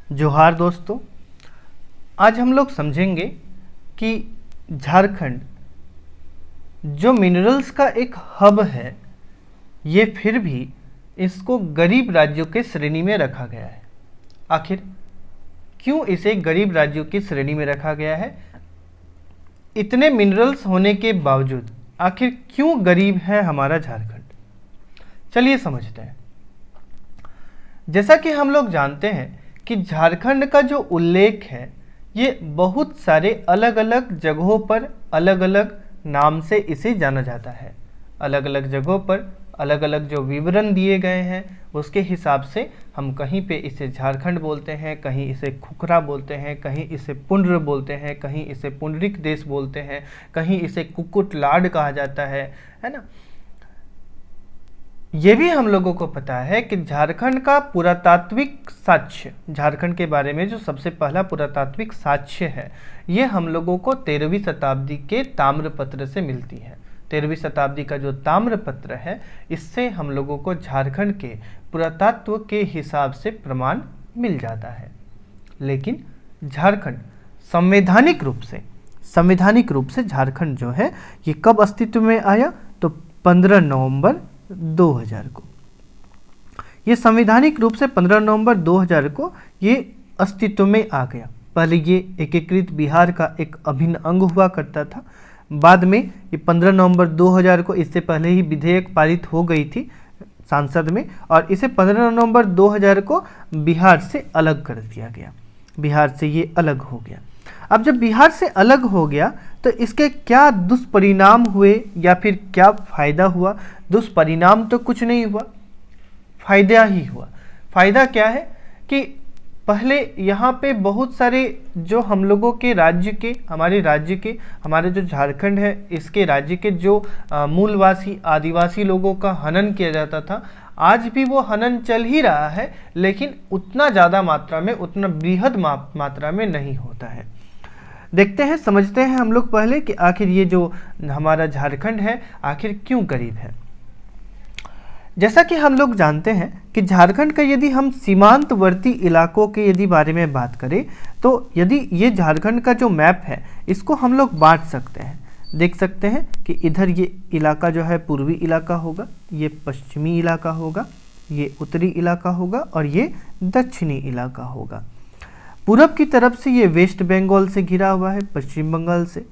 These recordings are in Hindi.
जोहार दोस्तों, आज हम लोग समझेंगे कि झारखंड जो मिनरल्स का एक हब है, ये फिर भी इसको गरीब राज्यों के श्रेणी में रखा गया है। आखिर क्यों इसे गरीब राज्यों की श्रेणी में रखा गया है? इतने मिनरल्स होने के बावजूद आखिर क्यों गरीब है हमारा झारखंड? चलिए समझते हैं। जैसा कि हम लोग जानते हैं कि झारखंड का जो उल्लेख है, ये बहुत सारे अलग अलग जगहों पर अलग अलग नाम से इसे जाना जाता है। अलग अलग जगहों पर अलग अलग जो विवरण दिए गए हैं, उसके हिसाब से हम कहीं पे इसे झारखंड बोलते हैं, कहीं इसे खुखरा बोलते हैं, कहीं इसे पुंड्र बोलते हैं, कहीं इसे पुंडरिक देश बोलते हैं, कहीं इसे कुकुटलाड कहा जाता है ना। ये भी हम लोगों को पता है कि झारखंड का पुरातात्विक साक्ष्य, झारखंड के बारे में जो सबसे पहला पुरातात्विक साक्ष्य है, ये हम लोगों को 13वीं शताब्दी के ताम्रपत्र से मिलती है। 13वीं शताब्दी का जो ताम्रपत्र है, इससे हम लोगों को झारखंड के पुरातत्व के हिसाब से प्रमाण मिल जाता है। लेकिन झारखंड संवैधानिक रूप से झारखंड जो है, ये कब अस्तित्व में आया? तो 15 नवंबर 2000 को। ये संवैधानिक रूप से 15 नवंबर 2000 को ये अस्तित्व में आ गया। पहले ये एकीकृत बिहार का एक अभिन्न अंग हुआ करता था। बाद में ये 15 नवंबर 2000 को, इससे पहले ही विधेयक पारित हो गई थी संसद में, और इसे 15 नवंबर 2000 को बिहार से अलग कर दिया गया। बिहार से ये अलग हो गया। अब जब बिहार से अलग हो गया तो इसके क्या दुष्परिणाम हुए या फिर क्या फायदा हुआ? दुष्परिणाम तो कुछ नहीं हुआ, फायदा ही हुआ। फायदा क्या है कि पहले यहाँ पे बहुत सारे जो हम लोगों के राज्य के, हमारे जो झारखंड है, इसके राज्य के जो मूलवासी आदिवासी लोगों का हनन किया जाता था। आज भी वो हनन चल ही रहा है, लेकिन उतना ज़्यादा मात्रा में, उतना बृहद मात्रा में नहीं होता है। देखते हैं, समझते हैं हम लोग पहले कि आखिर ये जो हमारा झारखंड है, आखिर क्यों गरीब है। जैसा कि हम लोग जानते हैं कि झारखंड का यदि हम सीमांतवर्ती इलाकों के यदि बारे में बात करें, तो यदि ये झारखंड का जो मैप है, इसको हम लोग बांट सकते हैं। देख सकते हैं कि इधर ये इलाका जो है पूर्वी इलाका होगा, ये पश्चिमी इलाका होगा, ये उत्तरी इलाका होगा, और ये दक्षिणी इलाका होगा। पूरब की तरफ से ये वेस्ट बंगाल से घिरा हुआ है, पश्चिम बंगाल से।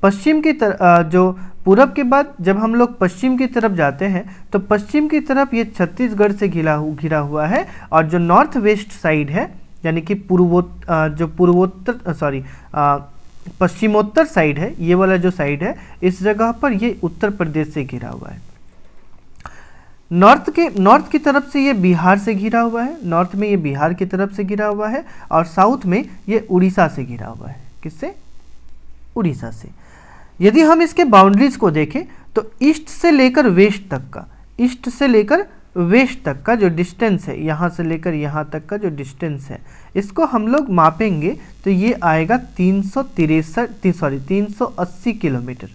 पश्चिम की तरफ, जो पूरब के बाद जब हम लोग पश्चिम की तरफ जाते हैं, तो पश्चिम की तरफ ये छत्तीसगढ़ से घिरा हुआ है, और जो नॉर्थ वेस्ट साइड है, यानी कि पश्चिमोत्तर साइड है, ये वाला जो साइड है, इस जगह पर ये उत्तर प्रदेश से घिरा हुआ है। नॉर्थ की तरफ से ये बिहार से घिरा हुआ है, नॉर्थ में ये बिहार की तरफ से घिरा हुआ है, और साउथ में ये उड़ीसा से घिरा हुआ है। किससे? उड़ीसा से। यदि हम इसके बाउंड्रीज को देखें, तो ईस्ट से लेकर वेस्ट तक का जो डिस्टेंस है, यहाँ से लेकर यहाँ तक का जो डिस्टेंस है, इसको हम लोग मापेंगे तो ये आएगा 380 किलोमीटर।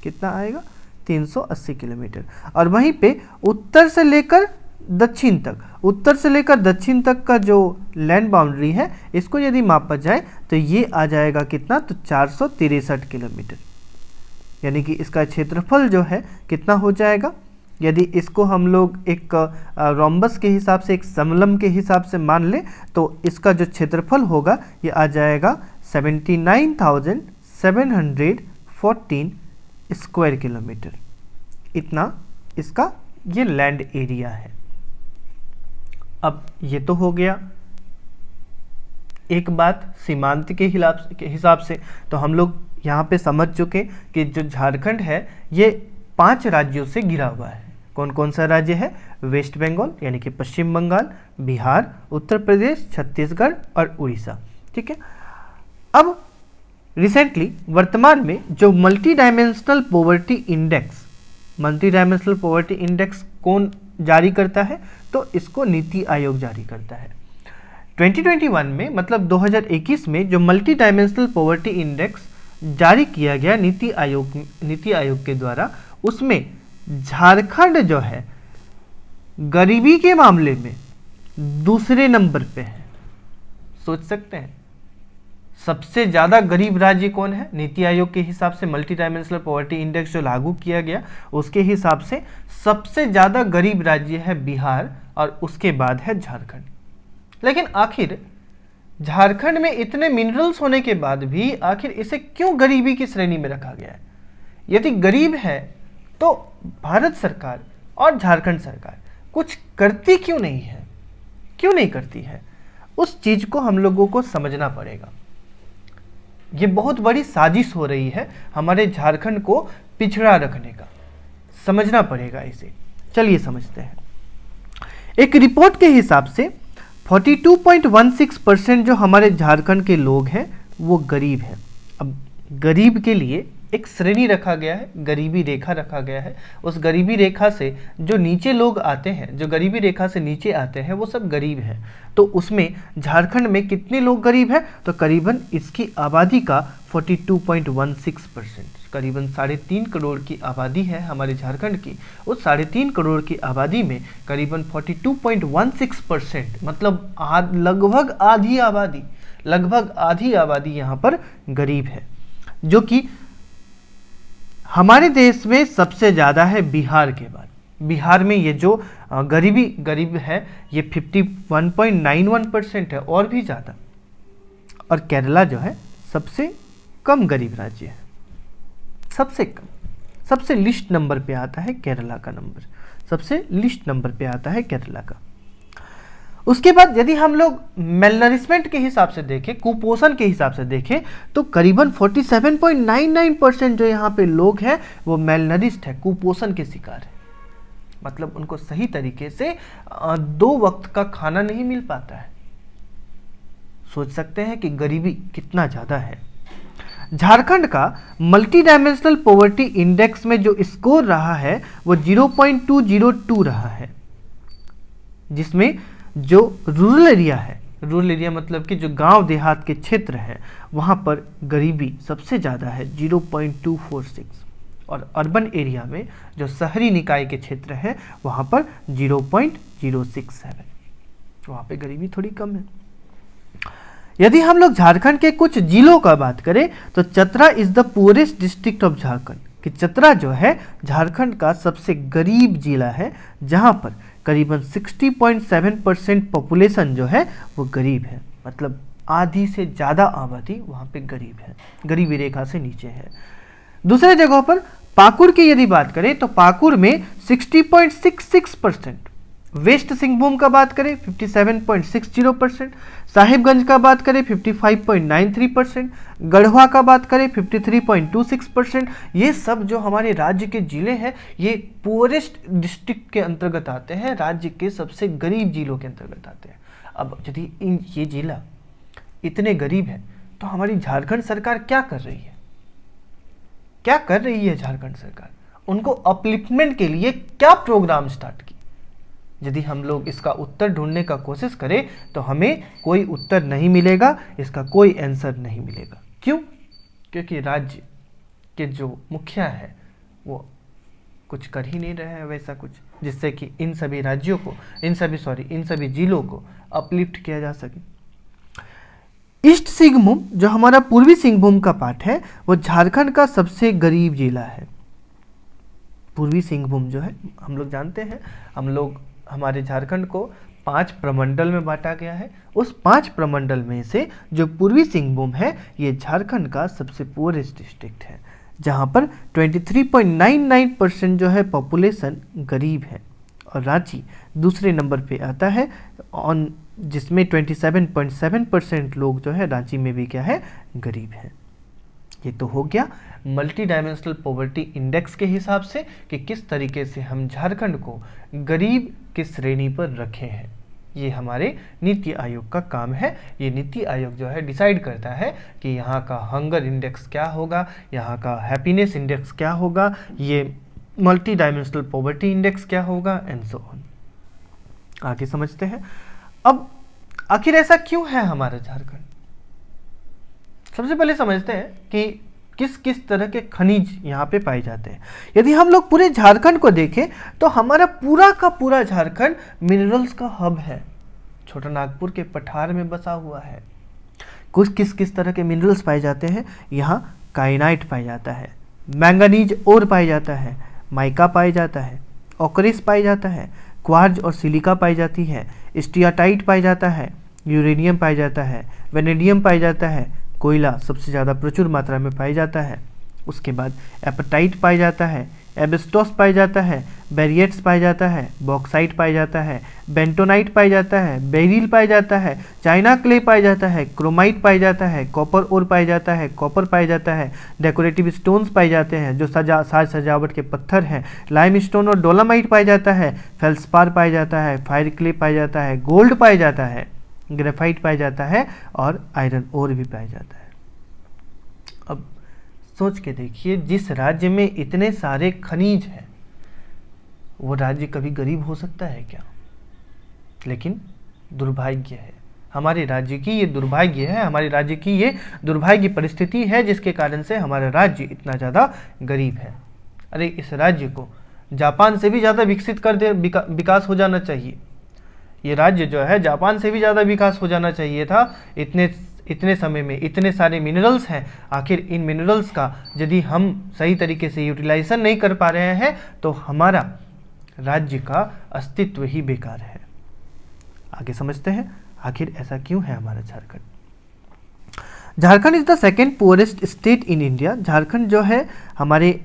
कितना आएगा? 380 किलोमीटर। और वहीं पे उत्तर से लेकर दक्षिण तक का जो लैंड बाउंड्री है, इसको यदि मापा जाए तो ये आ जाएगा कितना? तो 463 किलोमीटर। यानी कि इसका क्षेत्रफल जो है कितना हो जाएगा? यदि इसको हम लोग एक रोम्बस के हिसाब से, एक समलंब के हिसाब से मान ले, तो इसका जो क्षेत्रफल होगा ये आ जाएगा 79,714 स्क्वायर किलोमीटर। इतना इसका ये लैंड एरिया है। अब ये तो हो गया एक बात सीमांत के हिसाब से। तो हम लोग यहाँ पे समझ चुके कि जो झारखंड है, ये 5 राज्यों से घिरा हुआ है। कौन कौन सा राज्य है? वेस्ट बंगाल यानी कि पश्चिम बंगाल, बिहार, उत्तर प्रदेश, छत्तीसगढ़ और उड़ीसा। ठीक है। अब रिसेंटली, वर्तमान में जो मल्टी डायमेंशनल पॉवर्टी इंडेक्स कौन जारी करता है? तो इसको नीति आयोग जारी करता है। 2021 में, मतलब 2021 में, जो मल्टी डायमेंशनल पॉवर्टी इंडेक्स जारी किया गया नीति आयोग के द्वारा, उसमें झारखंड जो है गरीबी के मामले में दूसरे नंबर पे है। सोच सकते हैं सबसे ज़्यादा गरीब राज्य कौन है? नीति आयोग के हिसाब से मल्टी डायमेंशनल पॉवर्टी इंडेक्स जो लागू किया गया उसके हिसाब से सबसे ज़्यादा गरीब राज्य है बिहार और उसके बाद है झारखंड। लेकिन आखिर झारखंड में इतने मिनरल्स होने के बाद भी आखिर इसे क्यों गरीबी की श्रेणी में रखा गया है? यदि गरीब है तो भारत सरकार और झारखंड सरकार कुछ करती क्यों नहीं है? क्यों नहीं करती है? उस चीज को हम लोगों को समझना पड़ेगा। ये बहुत बड़ी साजिश हो रही है हमारे झारखंड को पिछड़ा रखने का, समझना पड़ेगा इसे। चलिए समझते हैं। एक रिपोर्ट के हिसाब से 42.16% जो हमारे झारखंड के लोग हैं वो गरीब हैं। अब गरीब के लिए एक श्रेणी रखा गया है, गरीबी रेखा रखा गया है। उस गरीबी रेखा से जो नीचे लोग आते हैं, जो गरीबी रेखा से नीचे आते हैं वो सब गरीब हैं। तो उसमें झारखंड में कितने लोग गरीब हैं? तो करीबन इसकी आबादी का 42.16%, करीबन 3.5 करोड़ की आबादी है हमारे झारखंड की। उस 3.5 करोड़ की आबादी में करीबन 42.16%, मतलब लगभग आधी आबादी यहाँ पर गरीब है, जो कि हमारे देश में सबसे ज़्यादा है बिहार के बाद। बिहार में ये जो गरीब है ये 51.91% है और भी ज़्यादा। और केरला जो है सबसे कम गरीब राज्य है, सबसे कम, सबसे लिस्ट नंबर पे आता है केरला का नंबर, सबसे लिस्ट नंबर पे आता है केरला का। उसके बाद यदि हम लोग मेलनरिशमेंट के हिसाब से देखें, कुपोषण के हिसाब से देखें, तो करीबन 47.99% जो यहाँ पे लोग हैं वो मेलनरिस्ट है, कुपोषण के शिकार है। मतलब उनको सही तरीके से 2 वक्त का खाना नहीं मिल पाता है। सोच सकते हैं कि गरीबी कितना ज़्यादा है। झारखंड का मल्टी डायमेंशनल पॉवर्टी इंडेक्स में जो स्कोर रहा है वो 0.202 रहा है, जिसमें जो रूरल एरिया है, रूरल एरिया मतलब कि जो गांव देहात के क्षेत्र है, वहां पर गरीबी सबसे ज़्यादा है 0.246, और अर्बन एरिया में जो शहरी निकाय के क्षेत्र है वहां पर 0.067, वहां पे गरीबी थोड़ी कम है। यदि हम लोग झारखंड के कुछ जिलों का बात करें तो Chatra is the poorest district of Jharkhand, कि चतरा जो है झारखंड का सबसे गरीब जिला है, जहां पर करीबन 60.7% पॉपुलेशन जो है वो गरीब है। मतलब आधी से ज़्यादा आबादी वहाँ पे गरीब है, गरीबी रेखा से नीचे है। दूसरे जगहों पर पाकुड़ की यदि बात करें तो पाकुड़ में 60.66%, वेस्ट सिंहभूम का बात करें 57.60%, साहिबगंज का बात करें 55.93%, गढ़वा का बात करें 53.26%। ये सब जो हमारे राज्य के जिले हैं ये पुअरेस्ट डिस्ट्रिक्ट के अंतर्गत आते हैं, राज्य के सबसे गरीब जिलों के अंतर्गत आते हैं। अब यदि ये जिला इतने गरीब है तो हमारी झारखंड सरकार क्या कर रही है? क्या कर रही है झारखंड सरकार? उनको अपलिफ्टमेंट के लिए क्या प्रोग्राम स्टार्ट किया? यदि हम लोग इसका उत्तर ढूंढने का कोशिश करें तो हमें कोई उत्तर नहीं मिलेगा, इसका कोई आंसर नहीं मिलेगा। क्यों? क्योंकि राज्य के जो मुखिया है वो कुछ कर ही नहीं रहे हैं वैसा कुछ, जिससे कि इन सभी राज्यों को, इन सभी जिलों को अपलिफ्ट किया जा सके। ईस्ट सिंहभूम जो हमारा पूर्वी सिंहभूम का पार्ट है वो झारखंड का सबसे गरीब जिला है। पूर्वी सिंहभूम जो है, हम लोग जानते हैं, हमारे झारखंड को 5 प्रमंडल में बांटा गया है। उस 5 प्रमंडल में से जो पूर्वी सिंहभूम है ये झारखंड का सबसे पुअरेस्ट डिस्ट्रिक्ट है, जहां पर 23.99% जो है पॉपुलेशन गरीब है। और रांची दूसरे नंबर पे आता है, जिसमें 27.7% लोग जो है रांची में भी क्या है, गरीब है। ये तो हो गया मल्टी डायमेंशनल पॉवर्टी इंडेक्स के हिसाब से कि किस तरीके से हम झारखंड को गरीब की श्रेणी पर रखे हैं। ये हमारे नीति आयोग का काम है। ये नीति आयोग जो है डिसाइड करता है कि यहाँ का हंगर इंडेक्स क्या होगा, यहाँ का हैप्पीनेस इंडेक्स क्या होगा, ये मल्टी डायमेंशनल पॉवर्टी इंडेक्स क्या होगा, एंड सो ऑन। आगे समझते हैं। अब आखिर ऐसा क्यों है हमारा झारखंड? सबसे पहले समझते हैं कि किस किस तरह के खनिज यहाँ पे पाए जाते हैं। यदि हम लोग पूरे झारखंड को देखें तो हमारा पूरा का पूरा झारखंड मिनरल्स का हब है। छोटा नागपुर के पठार में बसा हुआ है, कुछ किस किस तरह के मिनरल्स पाए जाते हैं, यहाँ काइनाइट पाया जाता है, मैंगनीज ओर पाया जाता है, माइका पाया जाता है, ऑकरिस पाया जाता है, क्वार्ज और सिलिका पाई जाती है, स्टियाटाइट पाया जाता है, यूरेनियम पाया जाता है, वेनेडियम पाया जाता है, कोयला सबसे ज़्यादा प्रचुर मात्रा में पाया जाता है। उसके बाद एपेटाइट पाया जाता है, एबेस्टोस पाया जाता है, बैरिएट्स पाया जाता है, बॉक्साइट पाया जाता है, बेंटोनाइट पाया जाता है, बेरिल पाया जाता है, चाइना क्ले पाया जाता है, क्रोमाइट पाया जाता है, कॉपर ओर पाया जाता है, कॉपर पाया जाता है, डेकोरेटिव स्टोन्स पाए जाते हैं जो साज सजावट के पत्थर हैं, लाइम स्टोन और डोलामाइट पाया जाता है, फेल्सपार पाया जाता है, फायर क्ले पाया जाता है, गोल्ड पाया जाता है, ग्रेफाइट पाया जाता है और आयरन ओर भी पाया जाता है। अब सोच के देखिए, जिस राज्य में इतने सारे खनिज हैं वो राज्य कभी गरीब हो सकता है क्या? लेकिन दुर्भाग्य है, हमारे राज्य की ये दुर्भाग्य है, हमारे राज्य की ये दुर्भाग्य परिस्थिति है जिसके कारण से हमारा राज्य इतना ज़्यादा गरीब है। अरे इस राज्य को जापान से भी ज़्यादा विकसित कर दे, विकास हो जाना चाहिए। ये राज्य जो है जापान से भी ज़्यादा विकास हो जाना चाहिए था। इतने समय में इतने सारे मिनरल्स हैं, आखिर इन मिनरल्स का यदि हम सही तरीके से यूटिलाइजेशन नहीं कर पा रहे हैं तो हमारा राज्य का अस्तित्व ही बेकार है। आगे समझते हैं आखिर ऐसा क्यों है हमारा Jharkhand. Jharkhand is the second poorest state in India. Jharkhand जो है हमारे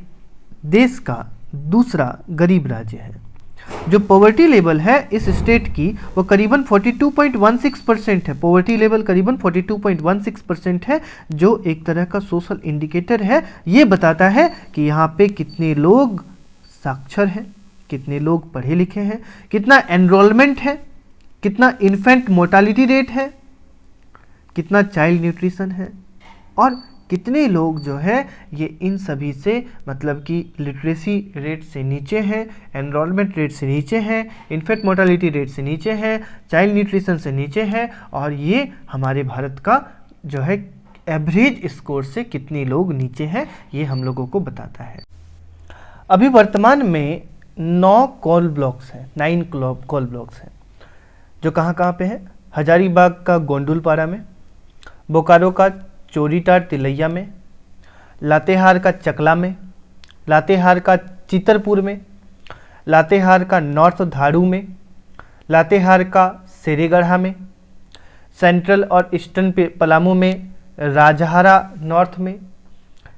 देश का दूसरा गरीब राज्य है। जो पॉवर्टी लेवल है इस स्टेट की वो करीबन 42.16% है। पॉवर्टी लेवल करीबन 42.16% है, जो एक तरह का सोशल इंडिकेटर है। ये बताता है कि यहाँ पे कितने लोग साक्षर हैं, कितने लोग पढ़े लिखे हैं, कितना एनरोलमेंट है, कितना इन्फेंट मोर्टालिटी रेट है, कितना चाइल्ड न्यूट्रिशन है और कितने लोग जो है ये इन सभी से मतलब कि लिटरेसी रेट से नीचे हैं, एनरोलमेंट रेट से नीचे हैं, इन्फेंट मोर्टालिटी रेट से नीचे हैं, चाइल्ड न्यूट्रिशन से नीचे हैं और ये हमारे भारत का जो है एवरेज स्कोर से कितने लोग नीचे हैं ये हम लोगों को बताता है। अभी वर्तमान में 9 कोल ब्लॉक्स हैं, 9 कोल ब्लॉक्स हैं जो कहाँ पे हैं? हजारीबाग का गोंडुलपारा में, बोकारो का चोरीटार तिलैया में, लातेहार का चकला में, लातेहार का चितरपुर में, लातेहार का नॉर्थ धारू में, लातेहार का सेरेगढ़ा में, सेंट्रल और ईस्टर्न पलामू में राजहारा नॉर्थ में,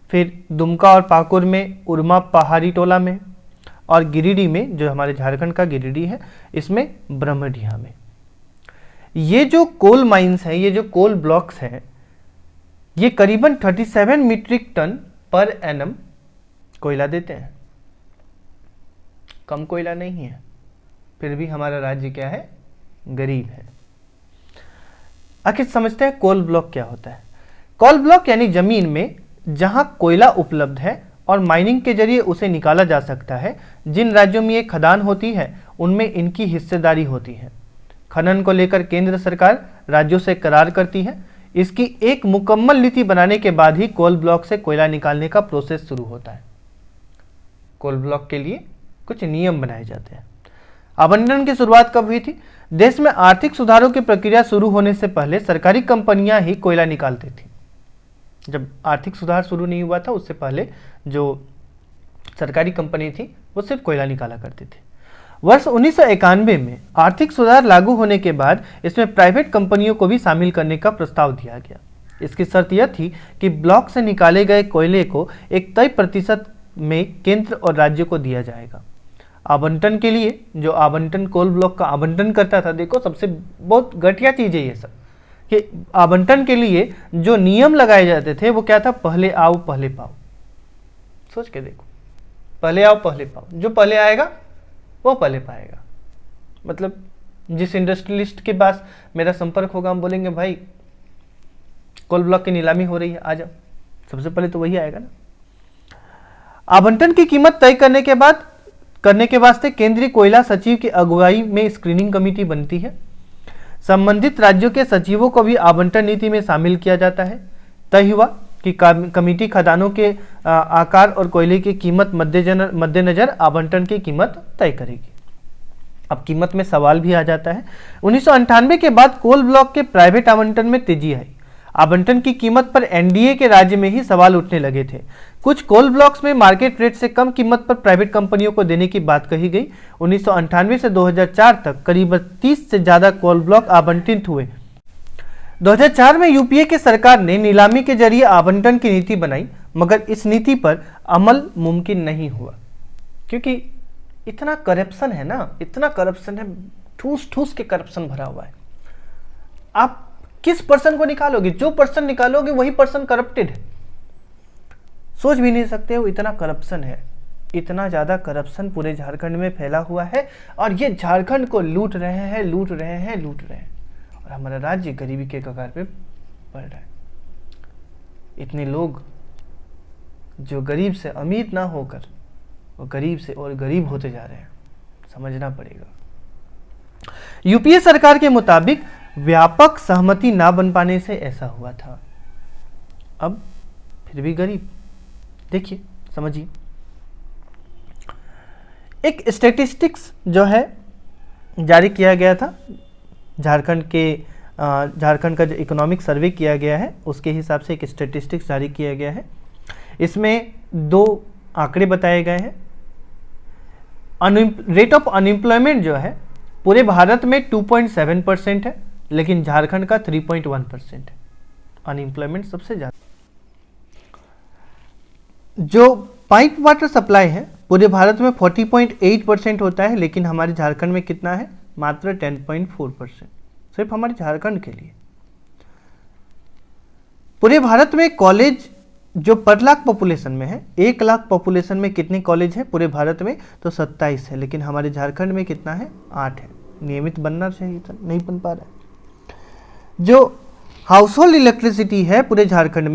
फिर दुमका और पाकुर में उर्मा पहाड़ी टोला में और गिरिडीह में जो हमारे झारखंड का गिरिडीह है इसमें ब्रह्मडीहा में। ये जो कोल माइंस हैं, ये जो कोल ब्लॉक्स हैं, ये करीबन 37 मीट्रिक टन पर एनम कोयला देते हैं। कम कोयला नहीं है, फिर भी हमारा राज्य क्या है? गरीब है। आखिर समझते हैं कोल ब्लॉक क्या होता है। कोल ब्लॉक यानी जमीन में जहां कोयला उपलब्ध है और माइनिंग के जरिए उसे निकाला जा सकता है। जिन राज्यों में ये खदान होती है उनमें इनकी हिस्सेदारी होती है। खनन को लेकर केंद्र सरकार राज्यों से करार करती है। इसकी एक मुकम्मल नीति बनाने के बाद ही कोल ब्लॉक से कोयला निकालने का प्रोसेस शुरू होता है। कोल ब्लॉक के लिए कुछ नियम बनाए जाते हैं। आवंटन की शुरुआत कब हुई थी? देश में आर्थिक सुधारों की प्रक्रिया शुरू होने से पहले सरकारी कंपनियां ही कोयला निकालती थी। जब आर्थिक सुधार शुरू नहीं हुआ था उससे पहले जो सरकारी कंपनी थी वो सिर्फ कोयला निकाला करती थी। वर्ष 1991 में आर्थिक सुधार लागू होने के बाद इसमें प्राइवेट कंपनियों को भी शामिल करने का प्रस्ताव दिया गया। इसकी शर्त यह थी कि ब्लॉक से निकाले गए कोयले को एक तय प्रतिशत में केंद्र और राज्य को दिया जाएगा। आवंटन के लिए जो आवंटन कोल ब्लॉक का आवंटन करता था, देखो सबसे बहुत घटिया चीज़ है ये सब कि आवंटन के लिए जो नियम लगाए जाते थे वो क्या था? पहले आओ पहले पाओ। सोच के देखो, पहले आओ पहले पाओ, जो पहले आएगा वो पहले पाएगा। मतलब जिस इंडस्ट्रियलिस्ट के पास मेरा संपर्क होगा हम बोलेंगे भाई कोल ब्लॉक की नीलामी हो रही है, आ जाओ, सबसे पहले तो वही आएगा ना। आवंटन की कीमत तय करने के वास्ते केंद्रीय कोयला सचिव की अगुवाई में स्क्रीनिंग कमेटी बनती है। संबंधित राज्यों के सचिवों को भी आवंटन नीति में शामिल किया जाता है। तय हुआ कि कमेटी खदानों के आकार और कोयले की कीमत मद्देनजर आवंटन की कीमत तय करेगी। अब कीमत में सवाल भी आ जाता है। 1998 के बाद कोल ब्लॉक के प्राइवेट आवंटन में तेजी आई। आवंटन की कीमत पर एनडीए के राज्य में ही सवाल उठने लगे थे। कुछ कोल ब्लॉक्स में मार्केट रेट से कम कीमत पर प्राइवेट कंपनियों को देने की बात कही गई। 1998 से 2004 तक करीब 30 से ज्यादा कोल ब्लॉक आवंटित हुए। 2004 में यूपीए की सरकार ने नीलामी के जरिए आवंटन की नीति बनाई, मगर इस नीति पर अमल मुमकिन नहीं हुआ, क्योंकि इतना करप्शन है ना, इतना करप्शन है, ठूस ठूस के करप्शन भरा हुआ है। आप किस पर्सन को निकालोगे? जो पर्सन निकालोगे वही पर्सन करप्टेड है। सोच भी नहीं सकते हो, इतना करप्शन है, इतना ज्यादा करप्शन पूरे झारखंड में फैला हुआ है, और ये झारखंड को लूट रहे हैं, लूट रहे हैं, लूट रहे हैं, और हमारा राज्य गरीबी के कगार पे बढ़ रहा है। इतने लोग जो गरीब से अमीर ना होकर वो गरीब से और गरीब होते जा रहे हैं, समझना पड़ेगा। यूपीए सरकार के मुताबिक व्यापक सहमति ना बन पाने से ऐसा हुआ था। अब फिर भी गरीब, देखिए समझिए, एक स्टैटिस्टिक्स जो है जारी किया गया था, झारखंड का जो इकोनॉमिक सर्वे किया गया है उसके हिसाब से एक स्टैटिस्टिक्स जारी किया गया है। इसमें 2 आंकड़े बताए गए हैं। रेट ऑफ अनएम्प्लॉयमेंट जो है पूरे भारत में 2.7% है, लेकिन झारखंड का 3.1% है। अनएम्प्लॉयमेंट सबसे ज्यादा। जो पाइप वाटर सप्लाई है पूरे भारत में 40.8% होता है, लेकिन हमारे झारखंड में कितना है? मात्र 10.4%, सिर्फ हमारे झारखंड के लिए। पूरे भारत में कॉलेज जो पर लाख पॉपुलेशन में है, 1 लाख पॉपुलेशन में कितने कॉलेज है पूरे भारत में? तो 27 है, लेकिन हमारे झारखंड में कितना है? 8 है। नियमित बनना चाहिए था, नहीं बन पा रहा है। जो हाउस होल्ड इलेक्ट्रिसिटी है पूरे झारखंड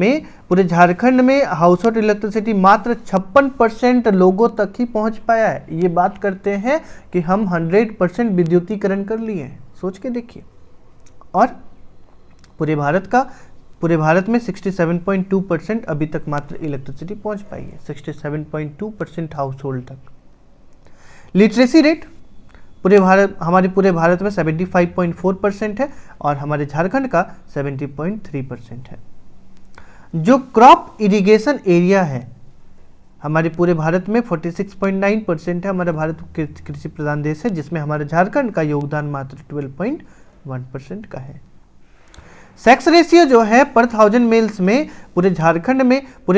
में हाउस होल्ड इलेक्ट्रिसिटी मात्र 56% लोगों तक ही पहुंच पाया है। ये बात करते हैं कि हम 100% विद्युतीकरण कर लिए हैं, सोच के देखिए। और पूरे भारत में 67.2% अभी तक मात्र इलेक्ट्रिसिटी पहुंच पाई है, 67.2% हाउस होल्ड तक। लिटरेसी रेट हमारे पूरे भारत में 75.4% है, और हमारे झारखंड का 70.3% है। जो क्रॉप इरिगेशन एरिया है हमारे पूरे भारत में 46.9% है। हमारा भारत कृषि प्रधान देश है, जिसमें हमारे झारखंड का योगदान मात्र 12.1% का है। सेक्स रेशियो जो है पर 1000 मेल्स में पूरे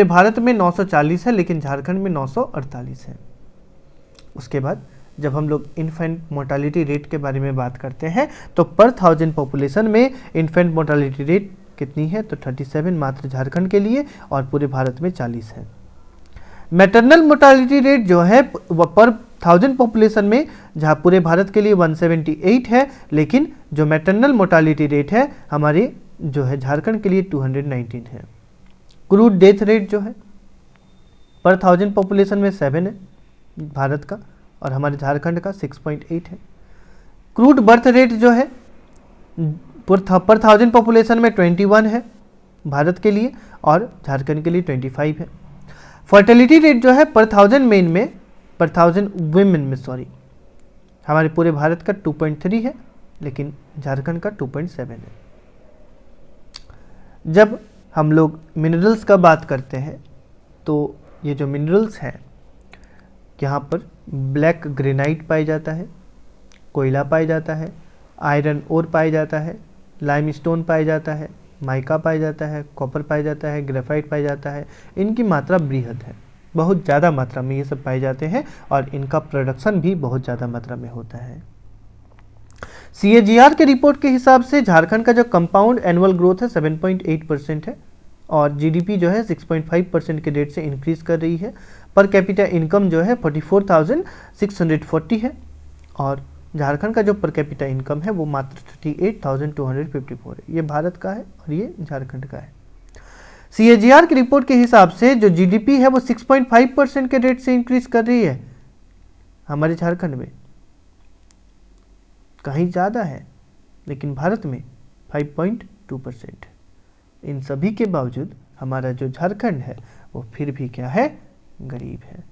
भारत में 940 है, लेकिन झारखंड में 948 है। उसके बाद जब हम लोग इन्फेंट मोर्टालिटी रेट के बारे में बात करते हैं, तो पर 1000 पॉपुलेशन में इन्फेंट मोर्टालिटी रेट कितनी है? तो 37 मात्र झारखंड के लिए, और पूरे भारत में 40 है। मैटरनल मोर्टालिटी रेट जो है पर 1000 पॉपुलेशन में, जहाँ पूरे भारत के लिए 178 है, लेकिन जो मैटरनल मोर्टालिटी रेट है हमारे जो है झारखंड के लिए 219 है। क्रूड डेथ रेट जो है पर 1000 पॉपुलेशन में 7 है भारत का, और हमारे झारखंड का 6.8 है। क्रूड बर्थ रेट जो है पर 1000 पॉपुलेशन में 21 है भारत के लिए, और झारखंड के लिए 25 है। फर्टिलिटी रेट जो है पर 1000 वुमेन में हमारे पूरे भारत का 2.3 है, लेकिन झारखंड का 2.7 है। जब हम लोग मिनरल्स का बात करते हैं, तो ये जो मिनरल्स हैं, यहाँ पर ब्लैक ग्रेनाइट पाया जाता है, कोयला पाया जाता है, आयरन ओर पाया जाता है, लाइमस्टोन पाया जाता है, माइका पाया जाता है, कॉपर पाया जाता है, ग्रेफाइट पाया जाता है। इनकी मात्रा बृहद है, बहुत ज़्यादा मात्रा में ये सब पाए जाते हैं, और इनका प्रोडक्शन भी बहुत ज़्यादा मात्रा में होता है। CAGR के रिपोर्ट के हिसाब से झारखंड का जो कंपाउंड एनुअल ग्रोथ है 7.8% है, और GDP जो है 6.5% के रेट से इंक्रीज कर रही है। पर कैपिटा इनकम जो है 44,640 है, और झारखंड का जो पर कैपिटा इनकम है वो मात्र 38,254 है। ये भारत का है और ये झारखंड का है। CAGR की रिपोर्ट के हिसाब से जो GDP है वो 6.5% के रेट से इंक्रीज कर रही है हमारे झारखंड में, कहीं ज़्यादा है, लेकिन भारत में 5.2% है। इन सभी के बावजूद हमारा जो झारखंड है वो फिर भी क्या है? गरीब है।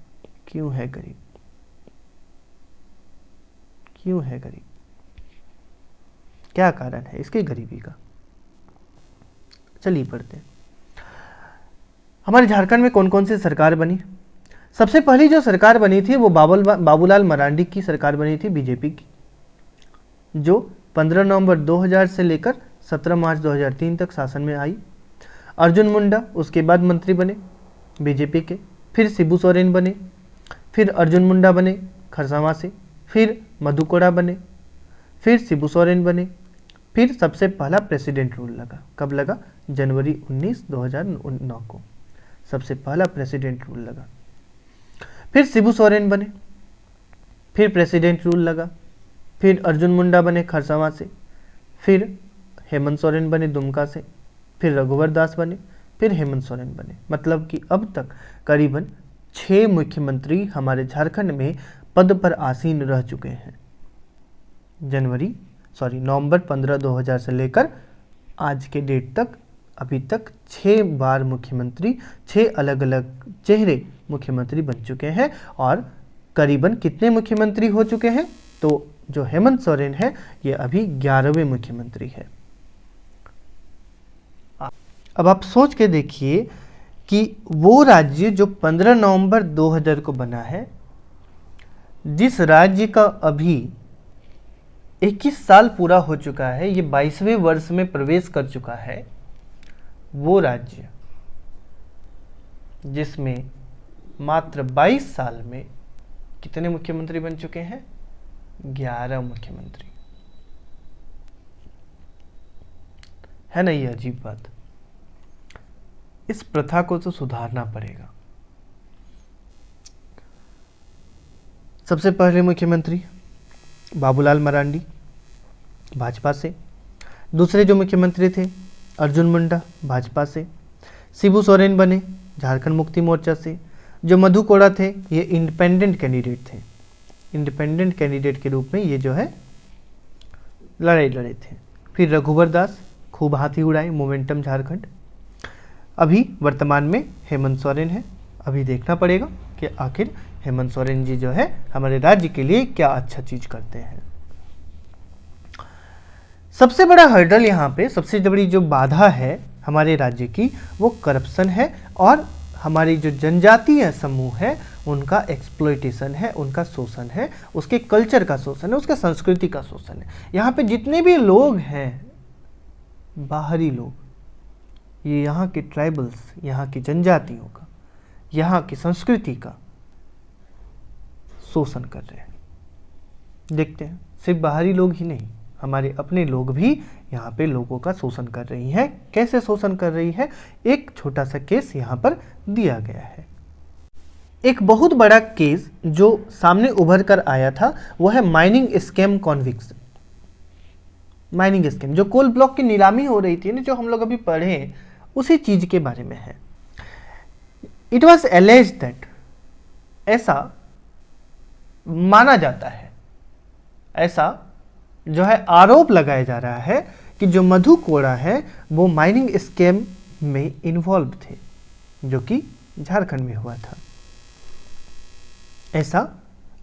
क्यों है गरीब? क्यों है गरीब? क्या कारण है इसकी गरीबी का? चलिए पढ़ते हैं। हमारे झारखंड में कौन कौन सी सरकार बनी? सबसे पहली जो सरकार बनी थी वो बाबूलाल मरांडी की सरकार बनी थी, बीजेपी की, जो 15 नवंबर 2000 से लेकर 17 मार्च 2003 तक शासन में आई। अर्जुन मुंडा उसके बाद मंत्री बने बीजेपी के, फिर शिबू सोरेन बने, फिर अर्जुन मुंडा बने खरसावां से, फिर मधु कोड़ा बने, फिर शिबू सोरेन बने, फिर सबसे पहला प्रेसिडेंट रूल लगा। कब लगा? जनवरी 19, 2009 को सबसे पहला प्रेसिडेंट रूल लगा। फिर शिबू सोरेन बने, फिर प्रेसिडेंट रूल लगा, फिर अर्जुन मुंडा बने खरसावां से, फिर हेमंत सोरेन बने दुमका से, फिर रघुवर दास बने, फिर हेमंत सोरेन बने। मतलब कि अब तक करीबन 6 मुख्यमंत्री हमारे झारखंड में पद पर आसीन रह चुके हैं। नवंबर 15, 2000 से लेकर आज के डेट तक अभी तक 6 बार मुख्यमंत्री, 6 अलग अलग चेहरे मुख्यमंत्री बन चुके हैं। और करीबन कितने मुख्यमंत्री हो चुके हैं? तो जो हेमंत सोरेन है ये अभी 11वें मुख्यमंत्री है। अब आप सोच के देखिए कि वो राज्य जो 15 नवंबर 2000 को बना है, जिस राज्य का अभी 21 साल पूरा हो चुका है, ये 22वें वर्ष में प्रवेश कर चुका है, वो राज्य जिसमें मात्र 22 साल में कितने मुख्यमंत्री बन चुके हैं? 11 मुख्यमंत्री। है ना ये अजीब बात? इस प्रथा को तो सुधारना पड़ेगा। सबसे पहले मुख्यमंत्री बाबूलाल मरांडी भाजपा से, दूसरे जो मुख्यमंत्री थे अर्जुन मुंडा भाजपा से, शिबू सोरेन बने झारखंड मुक्ति मोर्चा से, जो मधु कोड़ा थे ये इंडिपेंडेंट कैंडिडेट थे। इंडिपेंडेंट कैंडिडेट के रूप में ये जो है लड़ाई लड़े थे। फिर रघुवर दास खूब हाथी उड़ाए मोमेंटम झारखंड। अभी वर्तमान में हेमंत सोरेन है। अभी देखना पड़ेगा कि आखिर हेमंत सोरेन जी जो है हमारे राज्य के लिए क्या अच्छा चीज करते हैं। सबसे बड़ा हर्डल यहाँ पे, सबसे बड़ी जो बाधा है हमारे राज्य की, वो करप्शन है और हमारी जो जनजातीय समूह है उनका एक्सप्लॉयटेशन है, उनका शोषण है, उसके कल्चर का शोषण है, उसके संस्कृति का शोषण है। यहाँ पे जितने भी लोग हैं बाहरी लोग, ये यहाँ के ट्राइबल्स, यहाँ की जनजातियों का, यहाँ की संस्कृति का शोषण कर रहे हैं। देखते हैं सिर्फ बाहरी लोग ही नहीं, हमारे अपने लोग भी यहाँ पे लोगों का शोषण कर रही हैं। कैसे शोषण कर रही है? एक छोटा सा केस यहाँ पर दिया गया है। एक बहुत बड़ा केस जो सामने उभर कर आया था वो है mining scam conviction. Mining scam जो कोल ब्लॉक की नीलामी हो रही थी ना, जो हम लोग अभी पढ़े, उसी चीज के बारे में है। इट वॉज एलेज दैट, ऐसा माना जाता है, ऐसा जो है आरोप लगाया जा रहा है कि जो मधु कोड़ा है वो माइनिंग स्कैम में इन्वॉल्व थे, जो कि झारखंड में हुआ था। ऐसा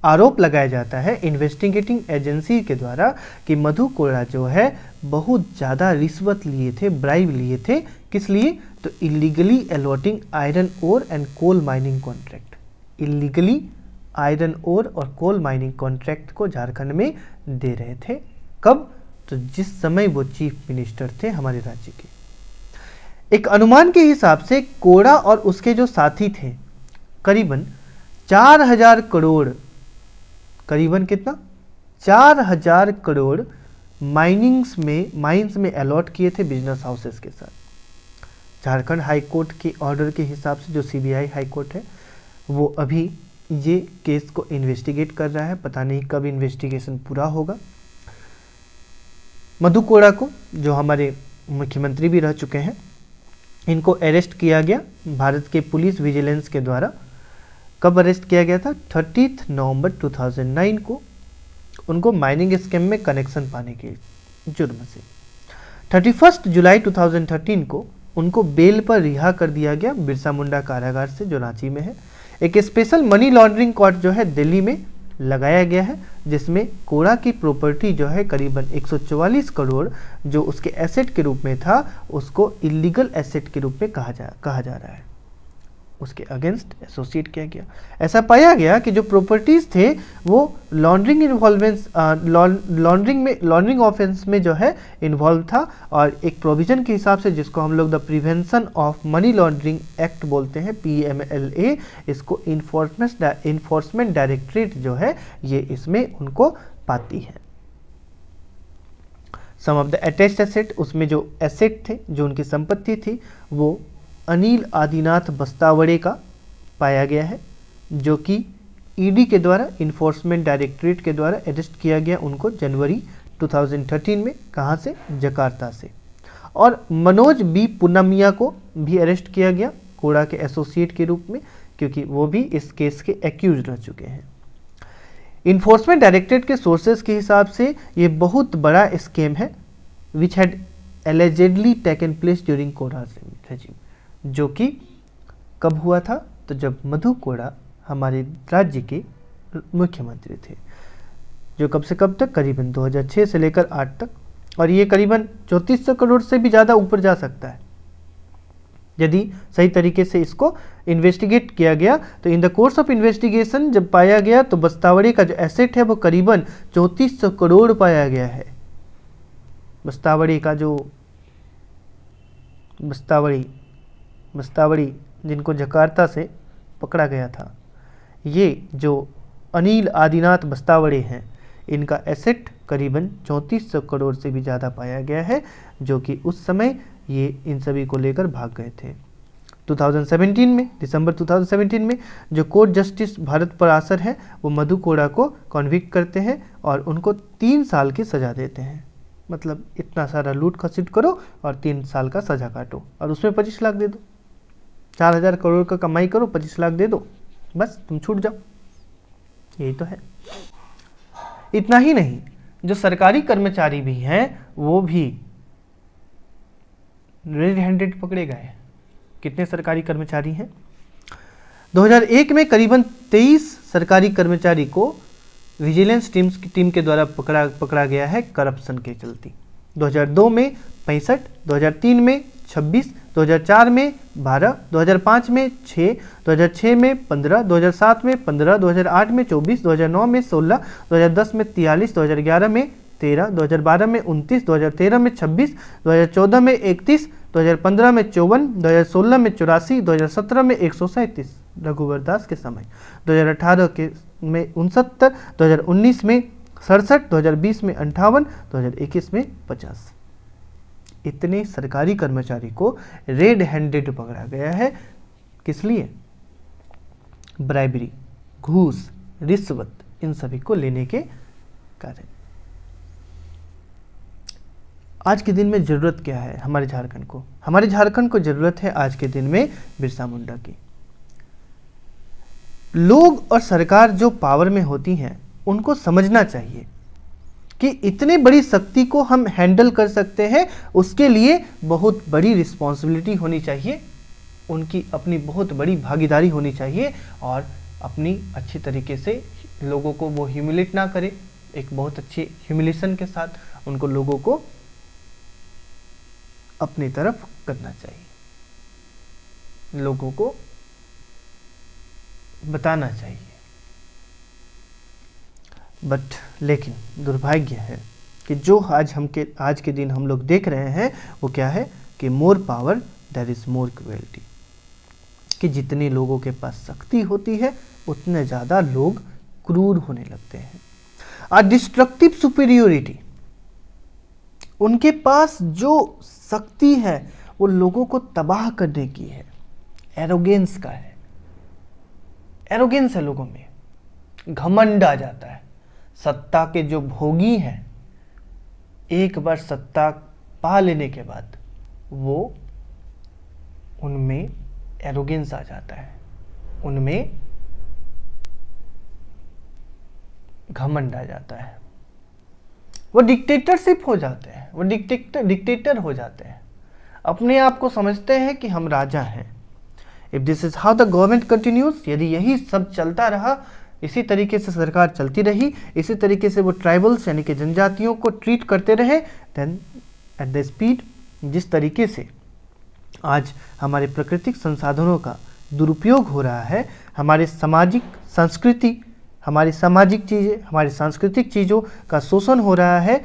आरोप लगाया जाता है इन्वेस्टिगेटिंग एजेंसी के द्वारा कि मधु कोड़ा जो है बहुत ज़्यादा रिश्वत लिए थे, ब्राइब लिए थे। किस लिए? तो illegally allotting iron ore and coal mining contract. Illegally iron ore और कोल माइनिंग कॉन्ट्रैक्ट को झारखंड में दे रहे थे। कब? तो जिस समय वो चीफ मिनिस्टर थे हमारे राज्य के। एक अनुमान के हिसाब से कोड़ा और उसके जो साथी थे करीबन 4000 करोड़, करीबन कितना? 4000 करोड़ माइंस में अलॉट किए थे बिजनेस हाउसेस के साथ। झारखंड हाई कोर्ट के ऑर्डर के हिसाब से जो सीबीआई हाई कोर्ट है वो अभी ये केस को इन्वेस्टिगेट कर रहा है। पता नहीं कब इन्वेस्टिगेशन पूरा होगा। मधु कोड़ा को, जो हमारे मुख्यमंत्री भी रह चुके हैं, इनको अरेस्ट किया गया भारत के पुलिस विजिलेंस के द्वारा। कब अरेस्ट किया गया था? 30 नवंबर 2009 को उनको माइनिंग स्कैम में कनेक्शन पाने के जुर्म से। 31 जुलाई 2013 को उनको बेल पर रिहा कर दिया गया बिरसा मुंडा कारागार से, जो रांची में है। एक स्पेशल मनी लॉन्ड्रिंग कोर्ट जो है दिल्ली में लगाया गया है, जिसमें कोड़ा की प्रॉपर्टी जो है करीबन 144 करोड़ जो उसके एसेट के रूप में था, उसको इलीगल एसेट के रूप में कहा जा रहा है, उसके अगेंस्ट एसोसिएट किया गया। ऐसा पाया गया कि जो प्रॉपर्टीज थे वो लॉन्ड्रिंग ऑफेंस में जो है इन्वॉल्व था, और एक प्रोविजन के हिसाब से जिसको हम लोग the prevention of money laundering act बोलते हैं, PMLA, इसको इन्फोर्समेंट डायरेक्टरेट जो है ये इसमें उनको पाती है। सम ऑफ द अटैच्ड एसेट, उसमें जो एसेट थे, जो उनकी संपत्ति थी, वो अनिल आदिनाथ बस्तावड़े का पाया गया है, जो कि ईडी के द्वारा, इन्फोर्समेंट डायरेक्टरेट के द्वारा अरेस्ट किया गया उनको जनवरी 2013 में। कहाँ से? जकार्ता से। और मनोज बी पुन्नमिया को भी अरेस्ट किया गया कोड़ा के एसोसिएट के रूप में, क्योंकि वो भी इस केस के एक्यूज रह चुके हैं। इन्फोर्समेंट डायरेक्टरेट के सोर्सेज के हिसाब से ये बहुत बड़ा स्कैम है which had allegedly taken place during Koda regime, जो कि कब हुआ था? तो जब मधु कोड़ा हमारे राज्य के मुख्यमंत्री थे, जो कब से कब तक? करीबन 2006 से लेकर 8 तक, और ये करीबन 3400 करोड़ से भी ज़्यादा ऊपर जा सकता है यदि सही तरीके से इसको इन्वेस्टिगेट किया गया। तो in the course of investigation जब पाया गया तो बस्तावड़े का जो एसेट है वो करीबन 3400 करोड़ पाया गया है। बस्तावड़ी का जो बस्तावड़ी जिनको जकार्ता से पकड़ा गया था, ये जो अनिल आदिनाथ बस्तावड़े हैं, इनका एसेट करीबन 3400 करोड़ से भी ज़्यादा पाया गया है, जो कि उस समय ये इन सभी को लेकर भाग गए थे। 2017 में, दिसंबर 2017 में जो कोर्ट जस्टिस भारत पराशर है, वो मधु कोड़ा को कॉन्विक्ट करते हैं और उनको 3 साल की सज़ा देते हैं। मतलब इतना सारा लूट खसीट करो और 3 साल का सज़ा काटो और उसमें 25 लाख दे दो। 4000 करोड़ का कमाई करो, 25 लाख दे दो, बस तुम छूट जाओ। यही तो है। इतना ही नहीं, जो सरकारी कर्मचारी भी हैं वो भी रेड हैंडेड पकड़े गए। कितने सरकारी कर्मचारी हैं? 2001 में करीबन 23 सरकारी कर्मचारी को विजिलेंस टीम के द्वारा पकड़ा गया है करप्शन के चलते। 2002 में 65, 2003 में 26, 2004 में 12, 2005 में 6, 2006 में 15, 2007 में 15, 2008 में 24, 2009 में 16, 2010 में 43, 2011 में 13, 2012 में 29, 2013 में 26, 2014 में 31, 2015 में 54, 2016 में 84, 2017 में 137 रघुवर दास के समय, 2018 के में 69, 2019 में 67, 2020 में 58, 2021 में 50। इतने सरकारी कर्मचारी को रेड हैंडेड पकड़ा गया है। किस लिए? ब्राइबरी, घूस, रिश्वत, इन सभी को लेने के कारण। आज के दिन में ज़रूरत क्या है हमारे झारखंड को? हमारे झारखंड को ज़रूरत है आज के दिन में बिरसा मुंडा की। लोग और सरकार जो पावर में होती हैं उनको समझना चाहिए कि इतनी बड़ी शक्ति को हम हैंडल कर सकते हैं, उसके लिए बहुत बड़ी रिस्पॉन्सिबिलिटी होनी चाहिए, उनकी अपनी बहुत बड़ी भागीदारी होनी चाहिए और अपनी अच्छी तरीके से लोगों को वो ह्यूमिलेट ना करे। एक बहुत अच्छी ह्यूमिलेशन के साथ उनको लोगों को अपनी तरफ करना चाहिए, लोगों को बताना चाहिए। बट लेकिन दुर्भाग्य है कि जो आज के दिन हम लोग देख रहे हैं वो क्या है कि more power there is more cruelty, कि जितने लोगों के पास शक्ति होती है उतने ज़्यादा लोग क्रूर होने लगते हैं। आ डिस्ट्रक्टिव सुपीरियोरिटी, उनके पास जो शक्ति है वो लोगों को तबाह करने की है, एरोगेंस का है। एरोगेंस है लोगों में, घमंड आ जाता है। सत्ता के जो भोगी हैं, एक बार सत्ता पा लेने के बाद वो उनमें एरोगेंस आ जाता है, उनमें घमंड आ जाता है, वो डिक्टेटरशिप हो जाते हैं, वो डिक्टेटर हो जाते हैं, अपने आप को समझते हैं कि हम राजा हैं। If this is how the government continues, यदि यही सब चलता रहा, इसी तरीके से सरकार चलती रही, इसी तरीके से वो ट्राइबल्स यानी कि जनजातियों को ट्रीट करते रहे, देन एट द स्पीड जिस तरीके से आज हमारे प्राकृतिक संसाधनों का दुरुपयोग हो रहा है, हमारे सामाजिक संस्कृति, हमारी सामाजिक चीज़ें, हमारी सांस्कृतिक चीज़ों का शोषण हो रहा है,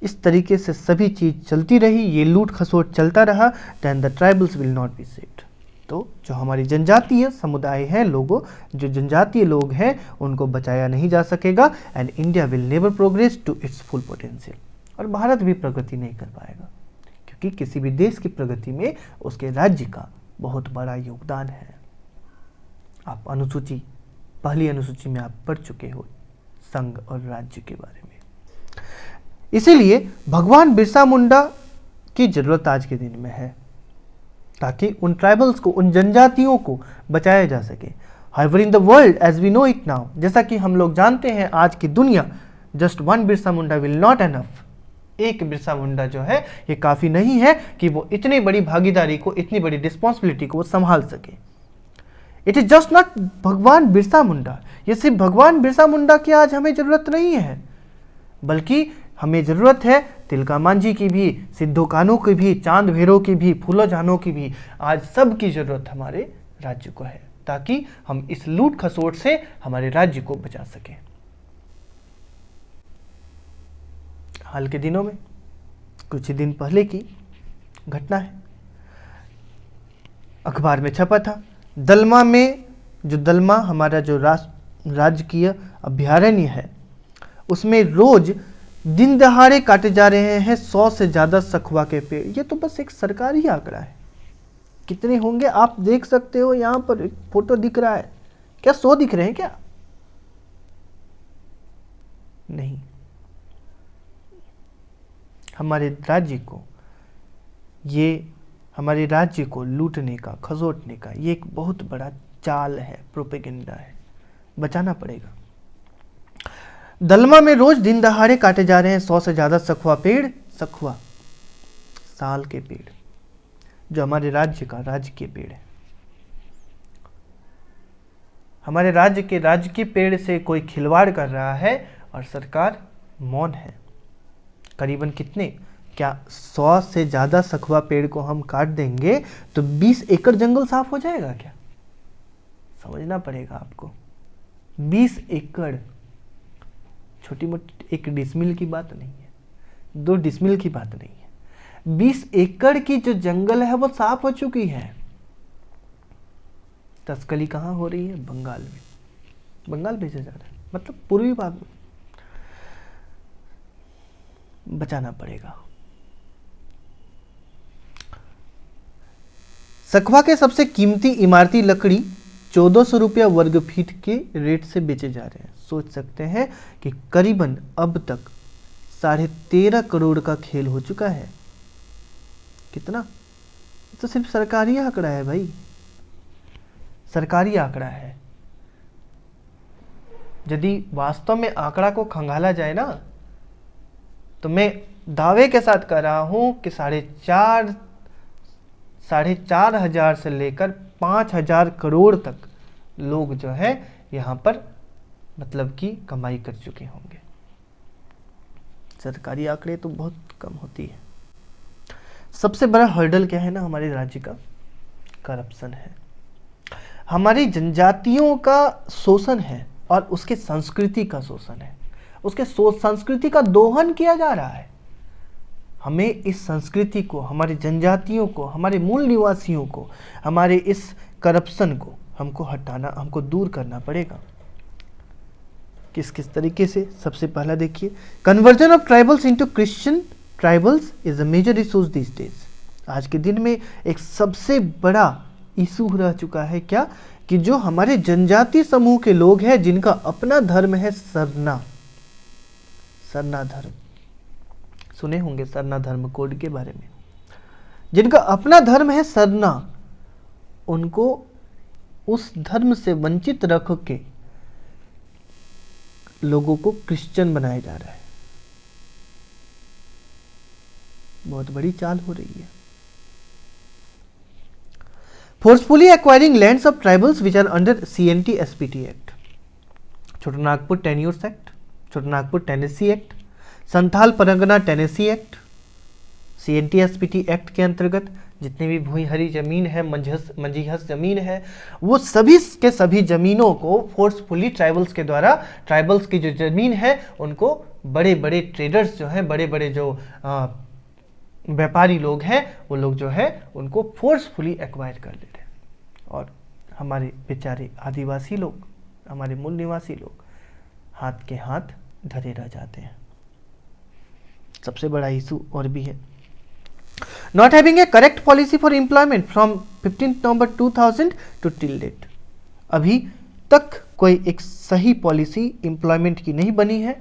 इस तरीके से सभी चीज़ चलती रही, ये लूट खसोट चलता रहा, then the tribals will not be saved. तो जो हमारी जनजातीय समुदाय है, लोगों जो जनजातीय लोग हैं, उनको बचाया नहीं जा सकेगा, and India will never progress to its full potential. और भारत भी प्रगति नहीं कर पाएगा, क्योंकि किसी भी देश की प्रगति में उसके राज्य का बहुत बड़ा योगदान है। आप अनुसूची, पहली अनुसूची में आप पढ़ चुके हो संघ और राज्य के बारे में। इसीलिए भगवान बिरसा मुंडा की जरूरत आज के दिन में है, ताकि उन ट्राइबल्स को, उन जनजातियों को बचाया जा सके। However in the world as we know it now, जैसा कि हम लोग जानते हैं आज की दुनिया, just one Birsa Munda will not enough. एक बिरसा मुंडा जो है ये काफ़ी नहीं है कि वो इतनी बड़ी भागीदारी को, इतनी बड़ी रिस्पॉन्सिबिलिटी को वो संभाल सके। इट इज जस्ट नॉट भगवान बिरसा मुंडा। ये सिर्फ भगवान बिरसा मुंडा की आज हमें ज़रूरत नहीं है, बल्कि हमें ज़रूरत है तिलका मांझी की भी, सिद्धो कान्हू की भी, चांद भैरव की भी, फूलो जानों की भी। आज सब की ज़रूरत हमारे राज्य को है, ताकि हम इस लूट खसोट से हमारे राज्य को बचा सकें। हाल के दिनों में, कुछ ही दिन पहले की घटना है, अखबार में छपा था, दलमा में, जो दलमा हमारा जो राजकीय अभयारण्य है, उसमें रोज दिन दहाड़े काटे जा रहे हैं 100 से ज़्यादा सखुआ के पेड़। ये तो बस एक सरकारी आंकड़ा है, कितने होंगे आप देख सकते हो, यहाँ पर एक फोटो दिख रहा है, क्या 100 दिख रहे हैं क्या? नहीं। हमारे राज्य को, ये हमारे राज्य को लूटने का, खसोटने का ये एक बहुत बड़ा चाल है, प्रोपेगेंडा है, बचाना पड़ेगा। दलमा में रोज दिन दहाड़े काटे जा रहे हैं 100 से ज़्यादा सखुआ पेड़, सखुआ साल के पेड़, जो हमारे राज्य का राजकीय पेड़ है। हमारे राज्य के राजकीय पेड़ से कोई खिलवाड़ कर रहा है और सरकार मौन है। करीबन कितने, क्या 100 से ज़्यादा सखुआ पेड़ को हम काट देंगे तो 20 एकड़ जंगल साफ हो जाएगा क्या? समझना पड़ेगा आपको। 20 एकड़ छोटी मोटी, 1 डिसमिल की बात नहीं है, 2 डिसमिल की बात नहीं है। 20 एकड़ की जो जंगल है वो साफ हो चुकी है। तस्करी कहाँ हो रही है? बंगाल में, बंगाल भेजा जा रहा है, मतलब पूर्वी भाग में। बचाना पड़ेगा। सखुआ के सबसे कीमती इमारती लकड़ी 1400 रुपया वर्ग फीट के रेट से बेचे जा रहे हैं। सोच सकते हैं कि करीबन अब तक 13.5 करोड़ का खेल हो चुका है। कितना? तो सिर्फ सरकारी आंकड़ा है भाई, सरकारी आंकड़ा है। यदि वास्तव में आंकड़ा को खंगाला जाए ना, तो मैं दावे के साथ कह रहा हूं कि 4,500 से लेकर 5,000 करोड़ तक लोग जो है यहाँ पर मतलब कि कमाई कर चुके होंगे। सरकारी आंकड़े तो बहुत कम होती है। सबसे बड़ा हर्डल क्या है ना हमारे राज्य का? करप्शन है, हमारी जनजातियों का शोषण है और उसके संस्कृति का शोषण है। उसके संस्कृति का दोहन किया जा रहा है। हमें इस संस्कृति को, हमारी जनजातियों को, हमारे मूल निवासियों को, हमारे इस करप्शन को हमको हटाना, हमको दूर करना पड़ेगा। किस किस तरीके से? सबसे पहला देखिए, conversion of tribals into Christian tribals is a major issues this days. आज के दिन में एक सबसे बड़ा इशू रह चुका है क्या? कि जो हमारे जनजाति समूह के लोग हैं, जिनका अपना धर्म है सरना, सरना धर्म, सुने होंगे सरना धर्म कोड के बारे में। जिनका अपना धर्म है सरना, उनको उस धर्म से वंचित रख के लोगों को क्रिश्चियन बनाया जा रहा है। बहुत बड़ी चाल हो रही है। Forcefully acquiring lands of tribals which are under CNT SPT act. Chotanagpur tenures act, Chotanagpur tenancy act, Santhal Pargana tenancy act, CNTSPT act के अंतर्गत जितनी भी भूमि हरी जमीन है, मंजीहस जमीन है, वो सभी के सभी जमीनों को फोर्सफुली ट्राइबल्स के द्वारा, ट्राइबल्स की जो जमीन है उनको बड़े बड़े ट्रेडर्स जो हैं, बड़े बड़े जो व्यापारी लोग हैं, वो लोग जो है उनको फोर्सफुली एक्वायर कर ले रहे हैं। और हमारे बेचारे आदिवासी लोग, हमारे मूल निवासी लोग हाथ के हाथ धरे रह जाते हैं। सबसे बड़ा इशू और भी है, not having a correct policy for employment from 15 November 2000 to till date. अभी तक कोई एक सही पॉलिसी एम्प्लॉयमेंट की नहीं बनी है,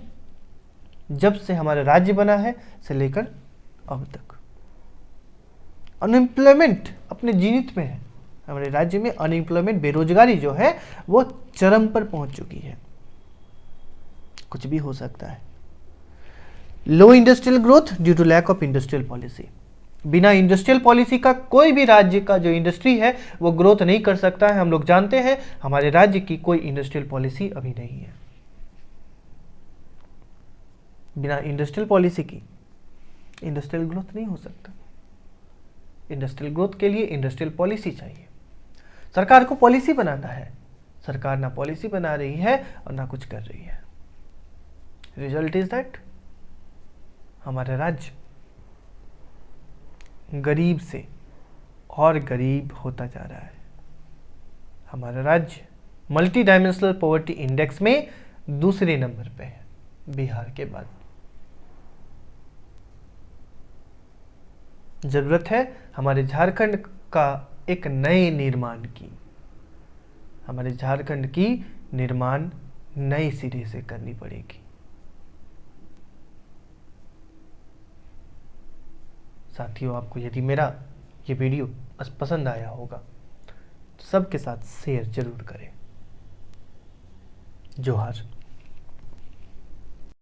जब से हमारा राज्य बना है से लेकर अब तक। अनएम्प्लॉयमेंट अपने जीवित में है, हमारे राज्य में अनएम्प्लॉयमेंट, बेरोजगारी जो है वो चरम पर पहुंच चुकी है। कुछ भी हो सकता है। Low industrial growth due to lack of industrial policy. बिना इंडस्ट्रियल पॉलिसी का कोई भी राज्य का जो इंडस्ट्री है वो ग्रोथ नहीं कर सकता है। हम लोग जानते हैं हमारे राज्य की कोई इंडस्ट्रियल पॉलिसी अभी नहीं है। बिना इंडस्ट्रियल पॉलिसी की इंडस्ट्रियल ग्रोथ नहीं हो सकता। इंडस्ट्रियल ग्रोथ के लिए इंडस्ट्रियल पॉलिसी चाहिए। सरकार को पॉलिसी बनाना है, सरकार ना पॉलिसी बना रही है और ना कुछ कर रही है। रिजल्ट इज दैट हमारा राज्य गरीब से और गरीब होता जा रहा है। हमारा राज्य मल्टी डायमेंशनल पॉवर्टी इंडेक्स में दूसरे नंबर पे है बिहार के बाद। जरूरत है हमारे झारखंड का एक नए निर्माण की। हमारे झारखंड की निर्माण नए सिरे से करनी पड़ेगी। साथियों, आपको यदि मेरा ये वीडियो पसंद आया होगा तो सबके साथ शेयर जरूर करें। जोहार।